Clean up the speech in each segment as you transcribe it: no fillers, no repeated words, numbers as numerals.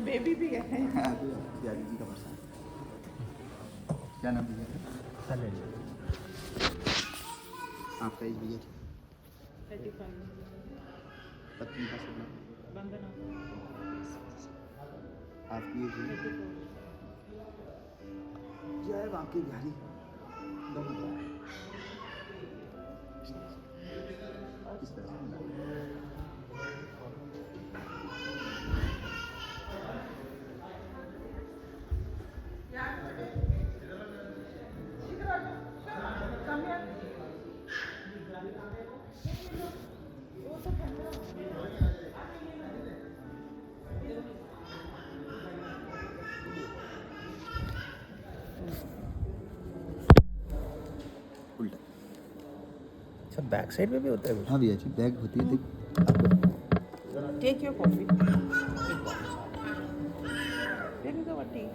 Baby भी है। हाँ, बिहारी जी का प्रसाद। क्या नाम भैया? आपका एज भैया? 35 पत्नी का शुभ नाम? वंदना आपकी एज भैया? 34 जय बांके बिहारी। इस तरह से उल्टा। अच्छा, बैक साइड में भी होता है कुछ? हाँ भैया जी, बैग होती है देख। Take your coffee take your tea.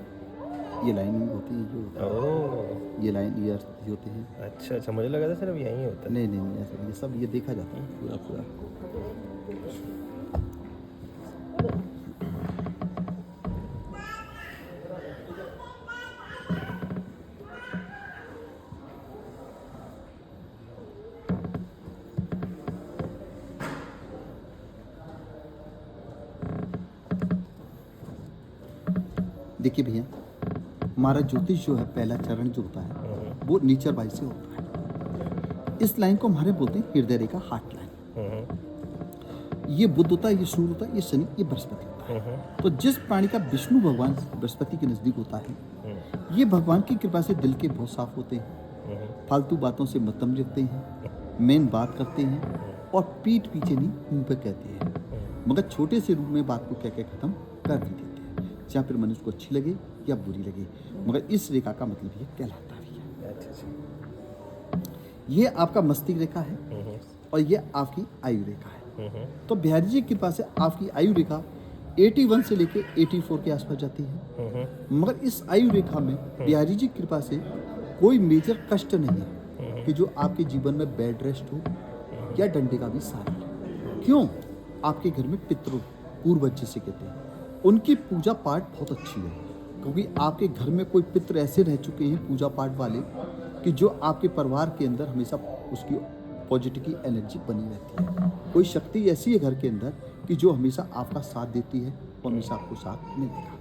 ये लाइनिंग होती है जो ओह, ये लाइन ईयर होते हैं। अच्छा अच्छा, मुझे लगा था सिर्फ यहीं होता है। नहीं नहीं नहीं, ऐसा ये सब ये देखा जाता है पूरा पूरा। देखिए भैया, हमारा ज्योतिष जो है पहला चरण जो होता है वो नेचर वाइज से होता है। इस लाइन को हमारे बोलते हैं हृदय रेखा, हार्ट लाइन। ये बुध होता है, ये सूर्य होता है, ये शनि, ये बृहस्पति होता है। तो जिस प्राणी का विष्णु भगवान बृहस्पति के नजदीक होता है, ये भगवान की कृपा से दिल के बहुत साफ होते हैं, फालतू बातों से मतम रखते हैं, मेन बात करते हैं और पीठ पीछे नहीं मुंह पे कहते हैं, मगर छोटे से रूप में बात को कह के खत्म कर भी देते हैं, चाहे फिर मनुष्य को अच्छी लगे या बुरी लगे। मगर इस रेखा का मतलब ये कहलाता है। अच्छा अच्छा। ये आपका मस्तिष्क रेखा है और ये आपकी आयु रेखा है। तो बिहारी जी की कृपा से आपकी आयु रेखा 81 से लेके 84 के आसपास जाती है। मगर इस आयु रेखा में बिहारी जी की कृपा से कोई मेजर कष्ट नहीं है कि जो आपके जीवन में बेड रेस्ट हो या डंडे का भी सहारा ले। क्यों? आपके घर में पितृ पूर्वज जिसे कहते हैं, उनकी पूजा पाठ बहुत अच्छी है, क्योंकि आपके घर में कोई पितृ ऐसे रह चुके हैं पूजा पाठ वाले कि जो आपके परिवार के अंदर हमेशा उसकी पॉजिटिव की एनर्जी बनी रहती है। कोई शक्ति ऐसी है घर के अंदर कि जो हमेशा आपका साथ देती है और हमेशा आपको साथ मिलेगा।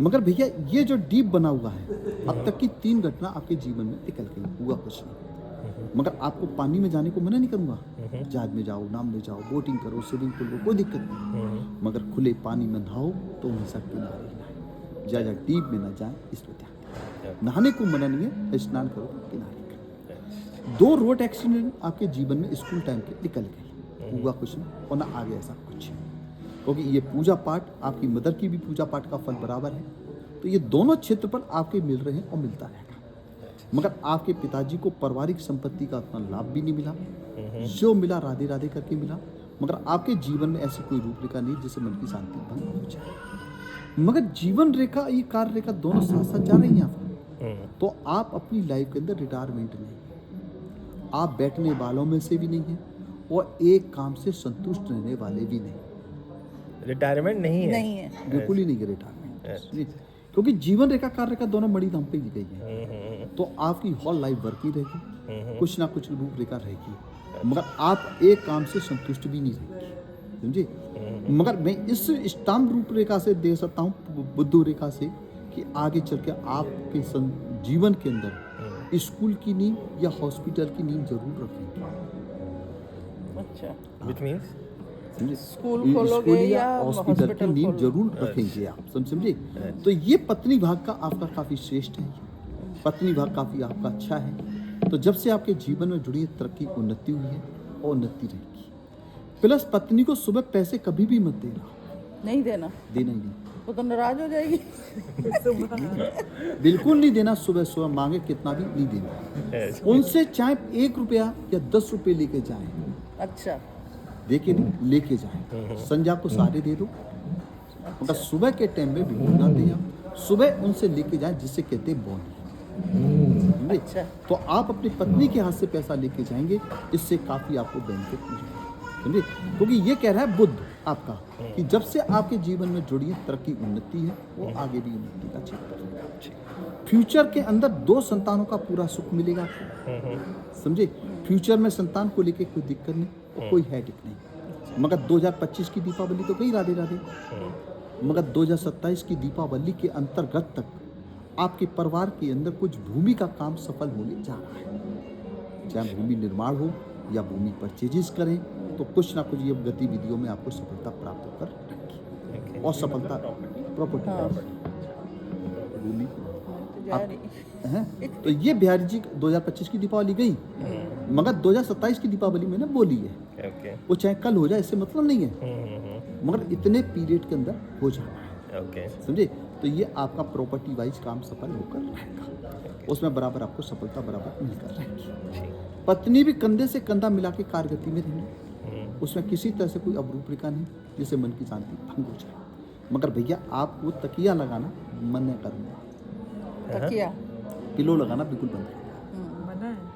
मगर भैया ये जो डीप बना हुआ है, अब तक की 3 घटना आपके जीवन में निकल गई, हुआ कुछ नहीं। मगर आपको पानी में जाने को मना नहीं करूंगा, जहाज में जाओ, नाव में जाओ, बोटिंग करो, स्विमिंग पूल में, कोई दिक्कत नहीं। मगर खुले पानी में नहाओ तो हमेशा किनारे ही नहाए, ज्यादा डीप में ना जाए, इसमें ध्यान दें। नहाने को मना नहीं है, स्नान करो तो किनारे करो। 2 रोड एक्सीडेंट आपके जीवन में स्कूल टाइम के निकल गए, हुआ कुछ नहीं और ना आगे ऐसा कुछ है, क्योंकि ये पूजा पाठ आपकी मदर की भी पूजा पाठ का फल बराबर है। तो ये दोनों क्षेत्र पर आपके मिल रहे हैं और मिलता रहेगा। मगर आपके पिताजी को पारिवारिक संपत्ति का उतना लाभ भी नहीं मिला, जो मिला राधे राधे करके मिला। मगर आपके जीवन में ऐसी कोई रूपरेखा नहीं जिससे मन की शांति भंग हो जाए। मगर जीवन रेखा, ये कार्य रेखा दोनों साथ साथ जा रही हैं आप। तो आप अपनी लाइफ के अंदर रिटायरमेंट नहीं, आप बैठने वालों में से भी नहीं है और एक काम से संतुष्ट रहने वाले भी नहीं। रिटायरमेंट नहीं है? नहीं है, बिल्कुल ही नहीं है रिटायरमेंट, क्योंकि जीवन रेखा कार्य रेखा दोनों मणि धाम पे ही गई है। तो आपकी होल लाइफ वर्क ही रहेगी, कुछ ना कुछ रूप रेखा रहेगी, मगर आप एक काम से संतुष्ट भी नहीं रहेंगे, समझे। मगर मैं इस स्टाम्प रूप रेखा से दे सकता हूँ, बुद्धू रेखा से, कि आगे चल के आपके जीवन के अंदर स्कूल की नींव या हॉस्पिटल की नींव जरूर रखेंगे। अच्छा, व्हिच मींस स्कूल खोलोगे या हॉस्पिटल की नींव जरूर रखेंगे आप, समझे। तो ये पत्नी भाग का आपका काफी श्रेष्ठ है, पत्नी भाग काफी आपका अच्छा है। तो जब से आपके जीवन में जुड़ी तरक्की, उन्नति हुई है और उन्नति रहेगी। प्लस पत्नी को सुबह पैसे कभी भी मत देना, नहीं देना ही नहीं, वो तो नाराज हो जाएगी। बिल्कुल नहीं देना। सुबह सुबह मांगे कितना भी नहीं देना। उनसे चाहे 1 रुपया या 10 रुपये लेके जाएं, अच्छा, देके नहीं लेके जाएं। संध्या को सारे दे दो, मगर सुबह के टाइम में बिल्कुल ना दें। सुबह उनसे लेके जाएं, जिससे कहते हैं बोनी। अच्छा, तो आप अपनी पत्नी के हाथ से पैसा लेके जाएंगे, इससे काफी आपको बेनिफिट मिलेगा। समझे, क्योंकि ये कह रहा है बुध आपका कि जब से आपके जीवन में जुड़ी है तरक्की उन्नति है, वो आगे भी उन्नति का क्षेत्र रहेगा। फ्यूचर के अंदर 2 संतानों का पूरा सुख मिलेगा आपको, समझे। फ्यूचर में संतान को लेके कोई दिक्कत नहीं और कोई हेडिक नहीं। मगर 2025 की दीपावली तो गई राधे राधे, मगर 2027 की दीपावली के अंतर्गत तक आपके परिवार के अंदर कुछ भूमि का काम सफल होने जा रहा है। चाहे भूमि निर्माण हो या भूमि परचेजिस करें, तो कुछ ना कुछ ये गतिविधियों में आपको सफलता प्राप्त होकर रहेगी। और सफलता प्रॉपर्टी भूमि जा रही है। तो ये बिहारी जी 2025 की दीपावली गई, मगर 2027 की दीपावली मैंने बोली है। ओके वो चाहे कल हो जाए इससे मतलब नहीं है, मगर इतने पीरियड के अंदर हो जाना है, ओके समझे। तो ये आपका प्रॉपर्टी वाइज काम सफल होकर रहेगा, उसमें बराबर आपको सफलता बराबर मिलकर रहेगी। पत्नी भी कंधे से कंधा मिला के कार्यगति में रहेंगी, उसमें किसी तरह से कोई अवरूप रेखा नहीं जिससे मन की शांति भंग हो जाए। मगर भैया आपको तकिया लगाना मन नहीं करना, तकिया पिलो लगाना बिल्कुल बंद कर। मना है।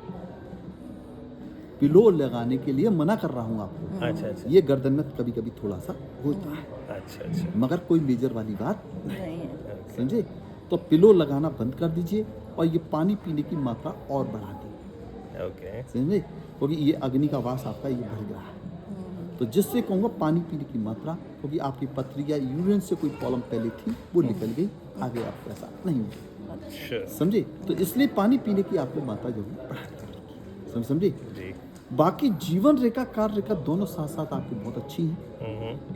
पिलो लगाने के लिए मना कर रहा हूँ आपको। अच्छा अच्छा ये गर्दन में कभी कभी थोड़ा सा होता है, अच्छा अच्छा मगर कोई मेजर वाली बात नहीं है। समझे। तो पिलो लगाना बंद कर दीजिए और ये पानी पीने की मात्रा और बढ़ा दी, ओके समझे, क्योंकि ये अग्नि का वास आपका ये बढ़ गया है। तो जिससे कहूँगा पानी पीने की मात्रा, क्योंकि आपकी पथरी या यूरिन से कोई प्रॉब्लम पहले थी वो निकल गई, आगे आपको ऐसा नहीं होगा, अच्छा समझे। तो इसलिए पानी पीने की आपको मात्रा जरूर बढ़ानी पड़ेगी, समझे। जी बाकी जीवन रेखा कार्य रेखा दोनों साथ साथ आपकी बहुत अच्छी है।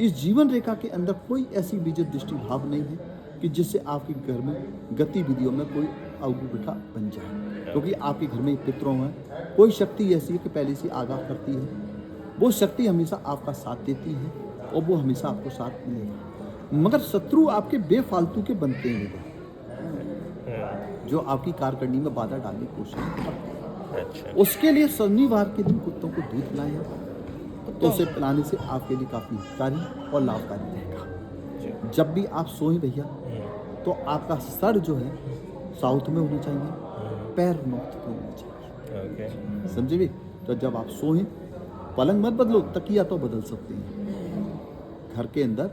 इस जीवन रेखा के अंदर कोई ऐसी विजय दृष्टि भाव नहीं है कि जिससे आपके घर में गतिविधियों में कोई अवगुण रेखा बन जाए, क्योंकि आपके घर में पितरों में कोई शक्ति ऐसी है कि पहले से आगाह करती है, वो शक्ति हमेशा आपका साथ देती है और वो हमेशा आपको साथ मिलेगा। मगर शत्रु आपके बेफालतू के बनते हैं, जो आपकी कारकर्णी में बाधा डालने की कोशिश करते हैं। अच्छा उसके लिए शनिवार के दिन कुत्तों को दूध पिलाएं, तो उसे पिलाने से आपके लिए काफ़ी हितकारी और लाभकारी रहेगा। जब भी आप सोएं भैया, तो आपका सर जो है साउथ में होना चाहिए, पैर नॉर्थ में होना चाहिए, ओके समझे भी। तो जब आप सोएं, पलंग मत बदलो, तकिया तो बदल सकते हैं। घर के अंदर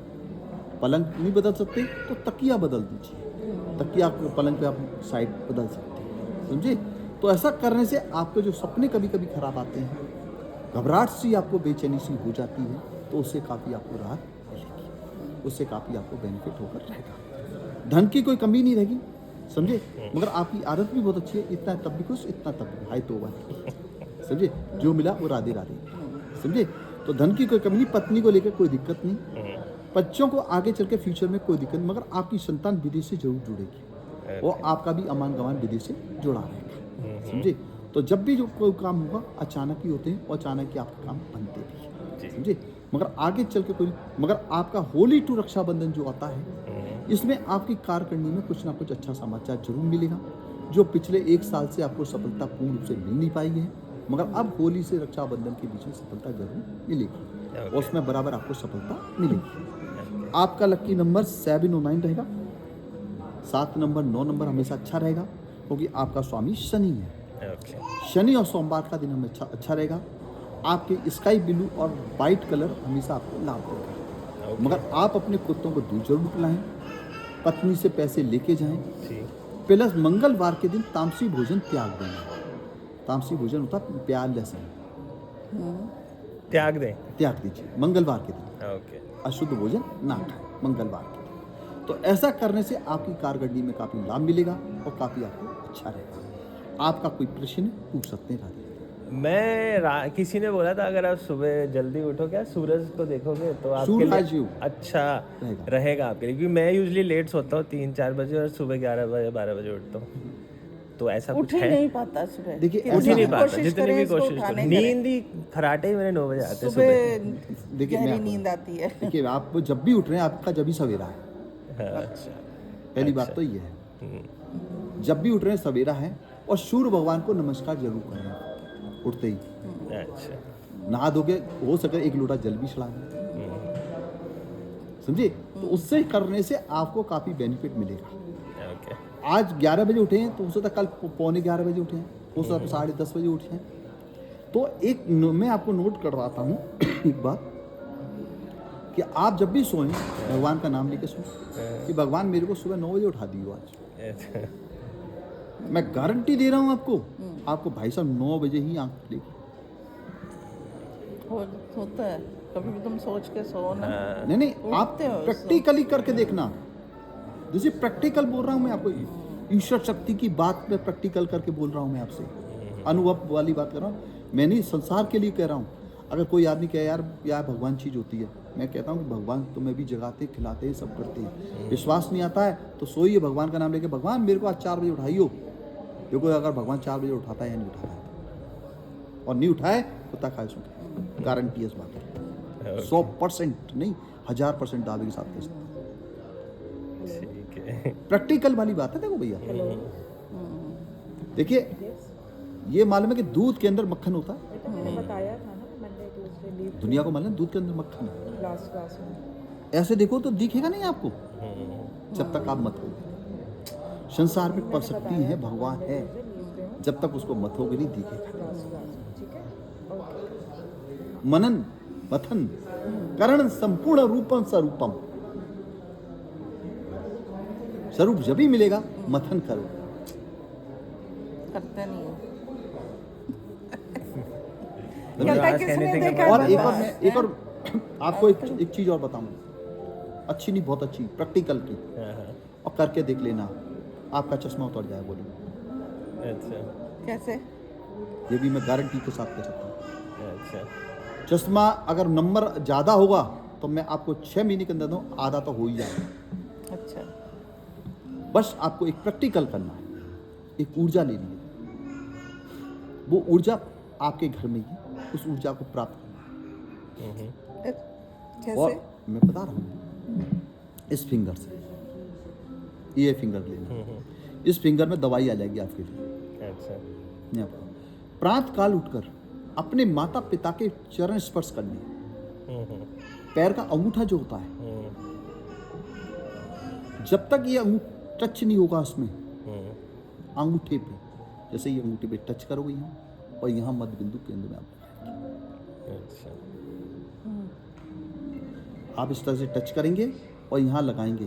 पलंग नहीं बदल सकते तो तकिया बदल दीजिए, तकिया को पलंग पे आप साइड बदल सकते हैं, समझे। तो ऐसा करने से आपके जो सपने कभी कभी खराब आते हैं, घबराहट सी आपको बेचैनी सी हो जाती है, तो उससे काफ़ी आपको राहत मिलेगी, उससे काफ़ी आपको बेनिफिट होकर रहेगा। धन की कोई कमी नहीं रहेगी, समझे। मगर आपकी आदत भी बहुत अच्छी है, इतना तब भी खुश, इतना तब भी हाय तौबा, समझे। जो मिला वो राधे राधे, समझे। तो धन की कोई कमी नहीं, पत्नी को लेकर कोई दिक्कत नहीं, बच्चों को आगे चल के फ्यूचर में कोई दिक्कत, मगर आपकी संतान विदेश से जरूर जुड़ेगी और आपका भी अमान गमान विदेश से जुड़ा रहेगा, समझे। तो जब भी जो कोई काम होगा अचानक ही होते हैं और अचानक ही आपके काम बनते भी हैं, समझे। मगर आगे चल के कोई, मगर आपका होली टू रक्षाबंधन जो आता है, इसमें आपकी कारकर्णी में कुछ ना कुछ अच्छा समाचार जरूर मिलेगा, जो पिछले 1 साल से आपको सफलता पूर्ण रूप से मिल नहीं पाई है, मगर अब होली से रक्षाबंधन के बीच में सफलता जरूर मिलेगी और उसमें बराबर आपको सफलता मिलेगी। आपका लकी नंबर 7 और 9 रहेगा, 7 नंबर 9 नंबर हमेशा अच्छा रहेगा, क्योंकि आपका स्वामी शनि है। शनि और सोमवार का दिन हमेशा अच्छा रहेगा। आपके स्काई ब्लू और वाइट कलर हमेशा आपको लाभ देगा, मगर आप अपने कुत्तों को दूध जरूर पिलाएं, पत्नी से पैसे लेके जाएं, प्लस मंगलवार के दिन तामसी भोजन त्याग देना। तामसी भोजन होता है प्याज लहसुन, त्याग दें, त्याग दीजिए मंगलवार के दिन, ओके अशुद्ध भोजन ना खाएं मंगलवार के दिन। तो ऐसा करने से आपकी कारकर्णी में काफ़ी लाभ मिलेगा और काफ़ी आपको अच्छा रहेगा। आपका कोई प्रश्न पूछ सकते हैं राधे। किसी ने बोला था अगर आप सुबह जल्दी उठो क्या सूरज को देखोगे तो आपके सूरज लिए अच्छा रहेगा आपके लिए, क्योंकि मैं यूजुअली लेट सोता हूँ 3-4 बजे और सुबह 11 बजे 12 बजे उठता हूँ, तो ऐसा उठ कुछ ही है? नहीं पाता सुबह, देखिए, उठ ही नहीं पाता, कोशिश जितनी करें भी इसको कोशिश उठाने करो, करें। नींद ही खराटे ही मेरे 9 बजे आते हैं सुबह देखिए, मैं गहरी आपको- नींद आती है। देखिए आप जब भी उठ रहे हैं आपका जब भी सवेरा है, अच्छा, पहली बात तो ये है। जब भी उठ रहे हैं सवेरा है, और सूर्य भगवान को नमस्कार जरूर करें उठते ही। अच्छा नहा धोके हो सके 1 लोटा जल भी चढ़ा दें, समझे। तो उससे करने से आपको काफ़ी बेनिफिट मिलेगा। ओके आज 11 बजे उठे हैं तो हो सकता है कल पौने 11 बजे उठे हैं, हो सकता है 10:30 बजे उठे हैं। तो मैं आपको नोट करवाता हूँ एक बात कि आप जब भी सोएं भगवान का नाम लेके सोएं कि भगवान मेरे को सुबह 9 बजे उठा दियो आज। अच्छा। मैं गारंटी दे रहा हूँ आपको, आपको भाई साहब 9 बजे ही आंख खुलेगी। होता है कभी भी तुम सोच के सो ना। नहीं नहीं, आप उठते हो, प्रैक्टिकली करके देखना। जैसे प्रैक्टिकल बोल रहा हूँ मैं आपको, ईश्वर शक्ति की बात में प्रैक्टिकल करके बोल रहा हूँ मैं आपसे, अनुभव वाली बात कर रहा हूँ। मैं नहीं संसार के लिए कह रहा हूँ। अगर कोई आदमी कहे यार भगवान चीज़ होती है, मैं कहता हूँ कि भगवान तुम्हें भी जगाते खिलाते हैं, सब करते हैं। विश्वास नहीं आता है तो सोइए भगवान का नाम लेके, भगवान मेरे को आज 4 बजे उठाइयो। देखो अगर भगवान 4 बजे उठाता है या नहीं उठाता है, और नहीं उठाए कुत्ता खाए सुन, गारंटी है इस बात की। 100% नहीं 1000% दावे के साथ कह सकता हूं। ठीक है। प्रैक्टिकल वाली बात है। देखो भैया, देखिए ये मालूम है कि दूध के अंदर मक्खन होता है। मैंने बताया था ना मंडे ट्यूसडे लीव दुनिया को मालूम है दूध के अंदर मक्खन है। लास्ट क्लास में। ऐसे देखो तो दिखेगा नहीं आपको जब तक आप मत हो। संसार में पर शक्ति है, भगवान है, जब तक उसको मत होगे नहीं दिखेगा। ठीक है, ओके। मनन मथन करण संपूर्ण रूपम स्वरूपम, स्वरूप जब ही मिलेगा मथन करो। करते नहीं है। धन्यवाद कहने थे कि और एक और आपको एक चीज और बताऊंगा, अच्छी नहीं बहुत अच्छी प्रैक्टिकल की, और करके देख लेना, आपका चश्मा उतर जाए। बोलिए अच्छा। कैसे? ये भी मैं गारंटी के साथ कह सकता हूँ। अच्छा। चश्मा अगर नंबर ज़्यादा होगा तो मैं आपको 6 महीने के अंदर दूँ, आधा तो हो ही जाएगा। अच्छा। बस आपको एक प्रैक्टिकल करना है, एक ऊर्जा लेनी है, वो ऊर्जा आपके घर में ही, उस ऊर्जा को प्राप्त करना है। कैसे? और मैं बता रहा हूँ, इस फिंगर से ये फिंगर लेना, इस फिंगर में दवाई आ जाएगी आपके लिए। अच्छा। प्रातः काल उठकर अपने माता पिता के चरण स्पर्श करने, पैर का अंगूठा जो होता है, जब तक ये अंगूठा टच नहीं होगा उसमें अंगूठे पे, जैसे ये अंगूठे पे टच करोगे यहाँ, और यहाँ मध्य बिंदु केंद्र में आप लगाएंगे। अच्छा। आप इस तरह से टच करेंगे और यहाँ लगाएंगे,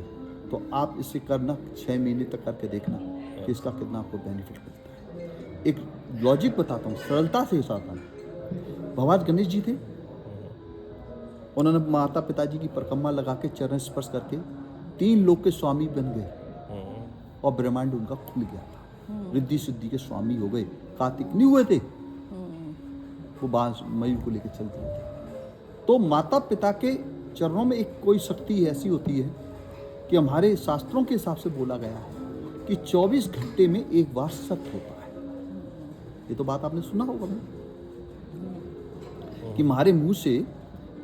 तो आप इसे करना 6 महीने तक करके देखना कि इसका कितना आपको बेनिफिट मिलता है। एक लॉजिक बताता हूँ, सरलता से बताता हूँ। भगवान गणेश जी थे, उन्होंने माता पिताजी की परिक्रमा लगा के चरण स्पर्श करके 3 लोक के स्वामी बन गए, और ब्रह्मांड उनका खुल गया था, रिद्धि सिद्धि के स्वामी हो गए। कार्तिक नहीं हुए थे, वो बांस मयूर को लेकर चल दिए थे। तो माता पिता के चरणों में एक कोई शक्ति ऐसी होती है कि हमारे शास्त्रों के हिसाब से बोला गया है कि 24 घंटे में एक बार सत्य होता है। ये तो बात आपने सुना होगा ना, कि हमारे मुंह से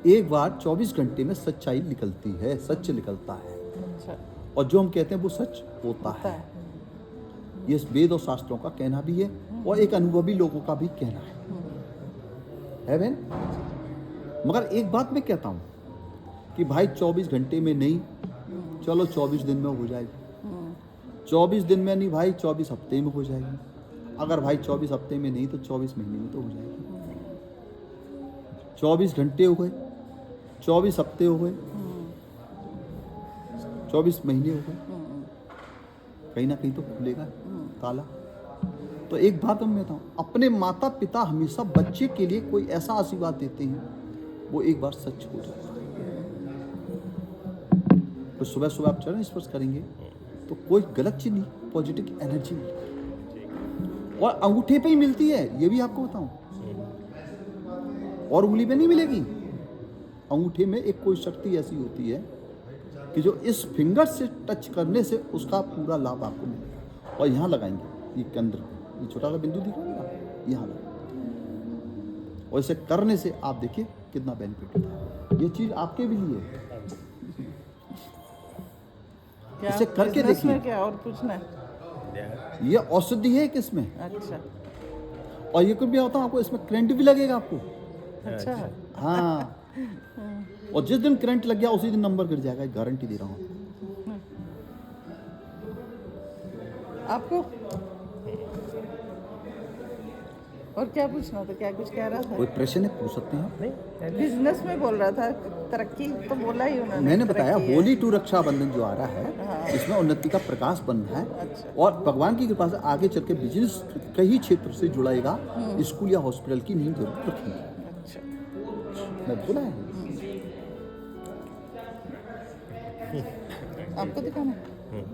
एक बार 24 घंटे में सच्चाई निकलती है, सच निकलता है, अच्छा। और जो हम कहते हैं वो सच होता है। ये वेद और शास्त्रों का कहना भी है, और एक अनुभवी लोगों का भी कहना है बहन। मगर एक बात मैं कहता हूँ कि भाई 24 घंटे में नहीं, चलो 24 दिन में हो जाएगी। 24 दिन में नहीं भाई, 24 हफ्ते में हो जाएगी। अगर भाई 24 हफ्ते में नहीं तो 24 महीने में तो हो जाएगी। 24 घंटे हो गए, 24 हफ्ते हो गए, 24 महीने हो गए, कहीं ना कहीं तो खुलेगा ताला। तो एक बात मैं बताऊं, अपने माता पिता हमेशा बच्चे के लिए कोई ऐसा आशीर्वाद देते हैं, वो एक बार सच हो जाता है। तो सुबह सुबह आप चरण स्पर्श करेंगे तो कोई गलत चीज नहीं, पॉजिटिव एनर्जी मिलेगी, और अंगूठे पे ही मिलती है, ये भी आपको बताऊं, और उंगली पे नहीं मिलेगी। अंगूठे में एक कोई शक्ति ऐसी होती है कि जो इस फिंगर से टच करने से उसका पूरा लाभ आपको मिलेगा। और यहाँ लगाएंगे, ये केंद्र, ये छोटा सा बिंदु दिख रहा है ना, यहाँ लगाएंगे, और इसे करने से आप देखिए कितना बेनिफिट होता है। ये चीज आपके भी लिए है, क्या इसे करके business में देखिए। क्या और पूछना है? ये औषधि है कि इसमें, अच्छा। और ये कुछ भी होता है आपको, इसमें करंट भी लगेगा आपको। अच्छा। हाँ, और जिस दिन करंट लग गया उसी दिन नंबर गिर जाएगा, गारंटी दे रहा हूँ आपको और क्या पूछना था, क्या कुछ कह रहा था? कोई प्रश्न है, पूछ सकते हैं। नहीं बिजनेस में बोल रहा था, तरक्की तो बोला ही उन्होंने। मैंने बताया तरक्की है। होली टू रक्षाबंधन जो आ रहा है, इसमें उन्नति का प्रकाश बन रहा है। और भगवान की कृपा से आगे चल के बिजनेस कई क्षेत्र से जुड़ाएगा, स्कूल या हॉस्पिटल की नींव जरूर रखेंगे। अच्छा, मैं बोला है। आपको दिखाना है?